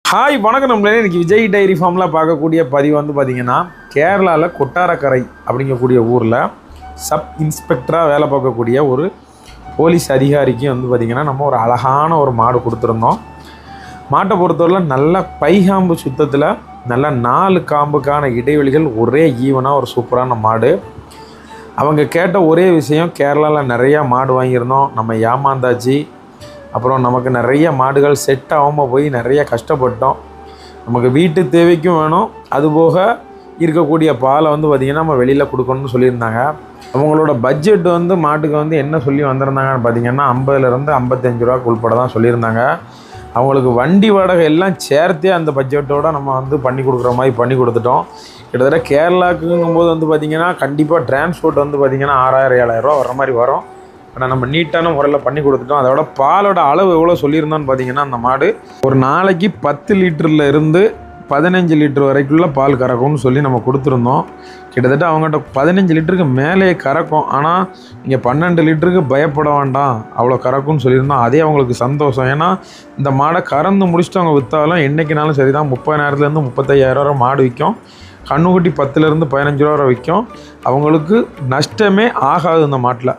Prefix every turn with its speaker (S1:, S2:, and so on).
S1: Hi வணக்கம் நம்மளே. இன்றைக்கி விஜய் டைரி ஃபார்மில் பார்க்கக்கூடிய பதிவு வந்து பார்த்திங்கன்னா கேரளாவில் கொட்டாரக்கரை அப்படிங்கக்கூடிய ஊரில் சப் இன்ஸ்பெக்டராக வேலை பார்க்கக்கூடிய ஒரு போலீஸ் அதிகாரிக்கு வந்து பார்த்திங்கன்னா நம்ம ஒரு அழகான ஒரு மாடு கொடுத்துருந்தோம். மாட்டை பொறுத்தவரையில் நல்ல பைகாம்பு சுத்தத்தில் நல்ல 4 காம்புக்கான இடைவெளிகள் ஒரே ஈவனாக ஒரு சூப்பரான மாடு. அவங்க கேட்ட ஒரே விஷயம், கேரளாவில் நிறையா மாடு வாங்கியிருந்தோம், நம்ம ஏமாந்தாச்சு. அப்புறம் நமக்கு நிறைய மாடுகள் செட் ஆகாமல் போய் நிறைய கஷ்டப்பட்டோம். நமக்கு வீட்டு தேவைக்கும் வேணும், அதுபோக இருக்கக்கூடிய பாலை வந்து பார்த்திங்கன்னா நம்ம வெளியில் கொடுக்கணும்னு சொல்லியிருந்தாங்க. அவங்களோட பட்ஜெட் வந்து மாட்டுக்கு வந்து என்ன சொல்லி வந்திருந்தாங்கன்னு பார்த்திங்கன்னா 50லேருந்து 55 ரூபாய்க்கு உள்பட தான் சொல்லியிருந்தாங்க. அவங்களுக்கு வண்டி வாடகை எல்லாம் சேர்த்தே அந்த பட்ஜெட்டோடு நம்ம வந்து பண்ணி கொடுக்குற மாதிரி பண்ணி கொடுத்துட்டோம். கிட்டத்தட்ட கேரளாக்குங்கும்போது வந்து பார்த்திங்கன்னா கண்டிப்பாக டிரான்ஸ்போர்ட் வந்து பார்த்திங்கன்னா 6000-7000 ரூபா வர மாதிரி வரும். ஆனால் நம்ம நீட்டான முறையில் பண்ணி கொடுத்துட்டோம். அதோட பாலோட அளவு எவ்வளோ சொல்லியிருந்தோன்னு பார்த்தீங்கன்னா, அந்த மாடு ஒரு நாளைக்கு 10 லிட்டரில் இருந்து 15 லிட்டர் வரைக்குள்ள பால் கறக்கும்னு சொல்லி நம்ம கொடுத்துருந்தோம். கிட்டத்தட்ட அவங்ககிட்ட 15 லிட்டருக்கு மேலே கறக்கும். ஆனால் நீங்கள் 12 லிட்டருக்கு பயப்பட வேண்டாம், அவ்வளோ கறக்கும்னு சொல்லியிருந்தோம். அதே அவங்களுக்கு சந்தோஷம். ஏன்னா இந்த மாடை கறந்து முடிச்சுட்டு அவங்க விற்றாலும் என்றைக்குனாலும் சரி தான் 30,000லேருந்து 35,000 ரூபா மாடு விற்கும். கண்ணுக்குட்டி 10லேருந்து 15 ரூபா விற்கும். அவங்களுக்கு நஷ்டமே ஆகாது இந்த மாட்டில்.